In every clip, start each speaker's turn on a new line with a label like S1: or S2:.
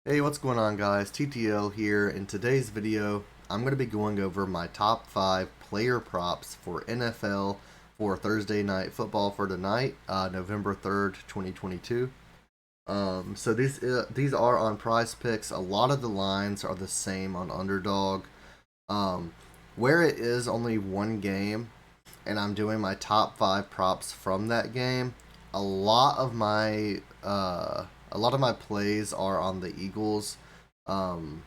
S1: Hey, what's going on guys? TTL here. In today's video, I'm going to be going over my top 5 player props for NFL for Thursday night football for tonight, November 3rd, 2022. So these are on Prizepicks. A lot of the lines are the same on Underdog. Um, where it is only one game and I'm doing my top 5 props from that game, a lot of my plays are on the Eagles. Um,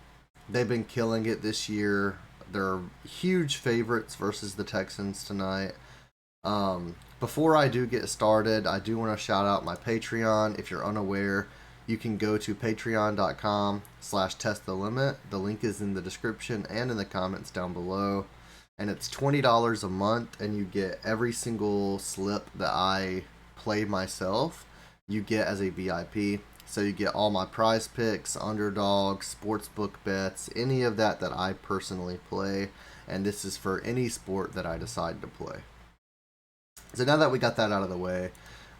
S1: they've been killing it this year. They're huge favorites versus the Texans tonight. Before I do get started, I do want to shout out my Patreon. If you're unaware, you can go to patreon.com/testthelimit. The link is in the description and in the comments down below. And it's $20 a month, and you get every single slip that I play myself, you get as a VIP. So you get all my prize picks, underdog, sportsbook bets, any of that I personally play. And this is for any sport that I decide to play. So now that we got that out of the way,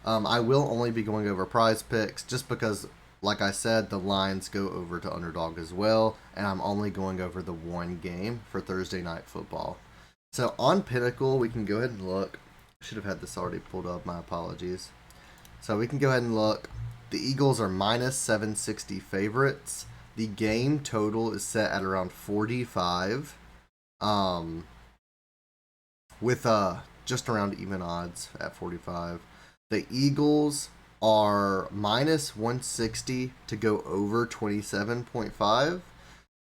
S1: I will only be going over prize picks just because, like I said, the lines go over to underdog as well. And I'm only going over the one game for Thursday night football. So on Pinnacle, we can go ahead and look. Should have had this already pulled up. My apologies. So we can go ahead and look. The Eagles are minus 760 favorites. The game total is set at around 45. With just around even odds at 45. The Eagles are minus 160 to go over 27.5.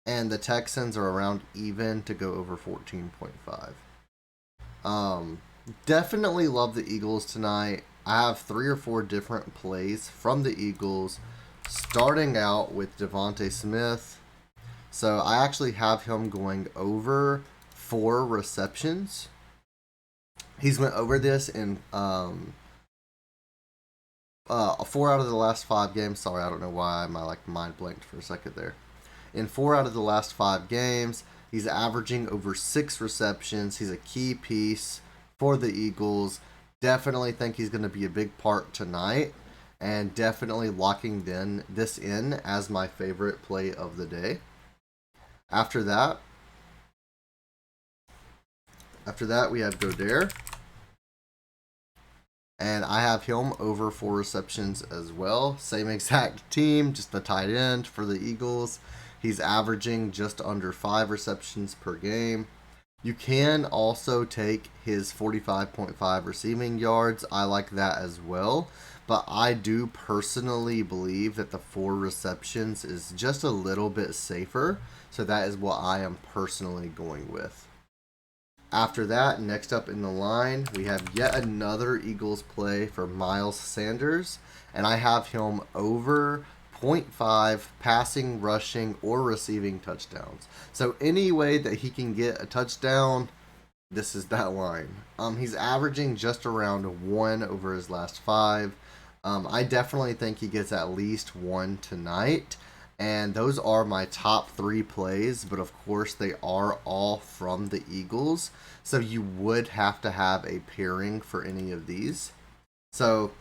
S1: And the Texans are around even to go over 14.5. Definitely love the Eagles tonight. I have 3 or 4 different plays from the Eagles, starting out with Devontae Smith. So I actually have him going over 4 receptions. He's went over this in 4 out of the last 5 games. Sorry, I don't know why my mind blanked for a second there. In 4 out of the last 5 games, he's averaging over 6 receptions. He's a key piece for the Eagles. Definitely think he's going to be a big part tonight, and definitely locking this in as my favorite play of the day. After that, we have Goddard, and I have him over 4 receptions as well. Same exact team, just the tight end for the Eagles. He's averaging just under 5 receptions per game. You can also take his 45.5 receiving yards. I like that as well. But I do personally believe that the 4 receptions is just a little bit safer. So that is what I am personally going with. After that, next up in the line, we have yet another Eagles play for Miles Sanders. And I have him over 0.5 passing, rushing, or receiving touchdowns. So any way that he can get a touchdown, this is that line. He's averaging just around 1 over his last 5. I definitely think he gets at least 1 tonight. And those are my top 3 plays, but of course they are all from the Eagles. So you would have to have a pairing for any of these. So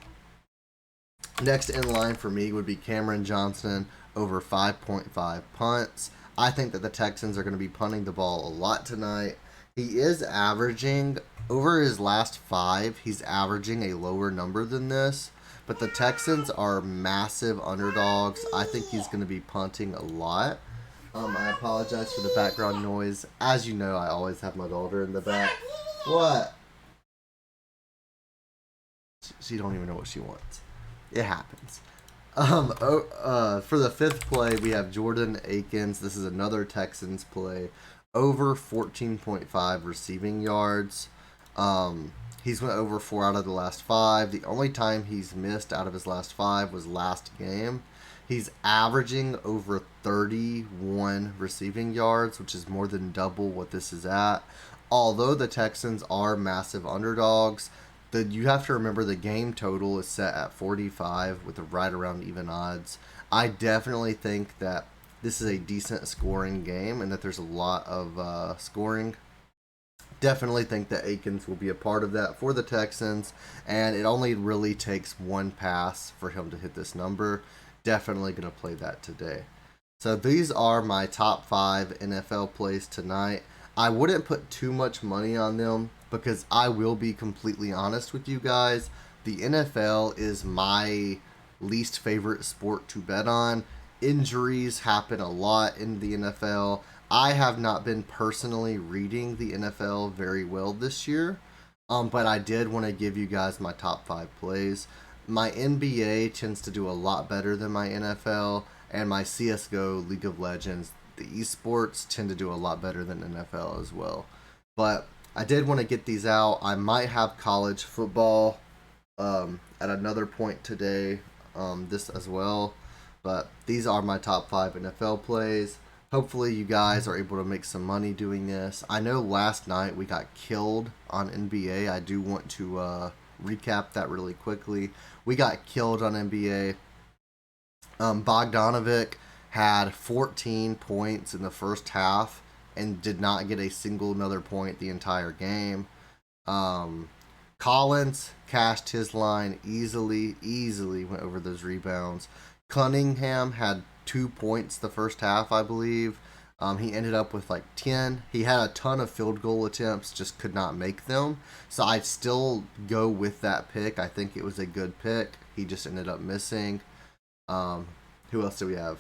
S1: next in line for me would be Cameron Johnson over 5.5 punts. I think that the Texans are going to be punting the ball a lot tonight. He is averaging, over his last 5, he's averaging a lower number than this. But the Texans are massive underdogs. I think he's going to be punting a lot. I apologize for the background noise. As you know, I always have my daughter in the back. What? She don't even know what she wants. It happens. For the 5th play, we have Jordan Akins. This is another Texans play. Over 14.5 receiving yards. He's went over 4 out of the last 5. The only time he's missed out of his last 5 was last game. He's averaging over 31 receiving yards, which is more than double what this is at. Although the Texans are massive underdogs, you have to remember the game total is set at 45 with a right around even odds. I definitely think that this is a decent scoring game and that there's a lot of scoring. Definitely think that Akins will be a part of that for the Texans, and it only really takes 1 pass for him to hit this number. Definitely going to play that today. So these are my top 5 NFL plays tonight. I wouldn't put too much money on them because I will be completely honest with you guys. The NFL is my least favorite sport to bet on. Injuries happen a lot in the NFL. I have not been personally reading the NFL very well this year, but I did want to give you guys my top 5 plays. My NBA tends to do a lot better than my NFL, and my CSGO League of Legends, the esports, tend to do a lot better than NFL as well. But I did want to get these out. I might have college football at another point today, this as well. But these are my top 5 NFL plays. Hopefully, you guys are able to make some money doing this. I know last night we got killed on NBA. I do want to recap that really quickly. We got killed on NBA. Bogdanovic had 14 points in the first half and did not get a single another point the entire game. Collins cashed his line easily went over those rebounds. Cunningham had 2 points the first half, I believe. He ended up with like 10. He had a ton of field goal attempts, just could not make them. So I'd still go with that pick. I think it was a good pick. He just ended up missing. Who else do we have?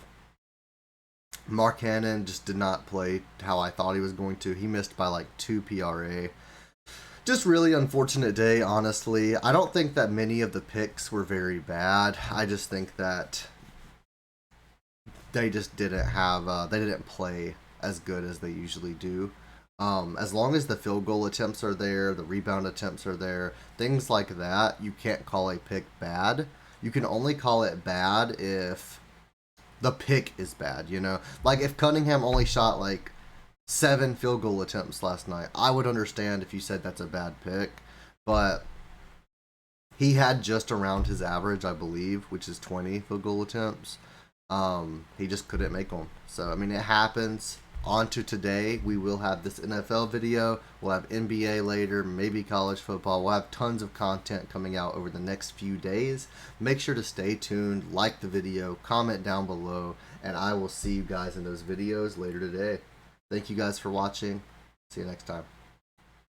S1: Mark Hannon just did not play how I thought he was going to. He missed by like 2 PRA. Just really unfortunate day, honestly. I don't think that many of the picks were very bad. I just think that they just didn't have, they didn't play as good as they usually do. As long as the field goal attempts are there, the rebound attempts are there, things like that, you can't call a pick bad. You can only call it bad if the pick is bad, you know? Like if Cunningham only shot like 7 field goal attempts last night, I would understand if you said that's a bad pick, but he had just around his average, I believe, which is 20 field goal attempts. He just couldn't make them. So, I mean, it happens. On to today, we will have this NFL video. We'll have NBA later, maybe college football. We'll have tons of content coming out over the next few days. Make sure to stay tuned, like the video, comment down below, and I will see you guys in those videos later today. Thank you guys for watching. See you next time.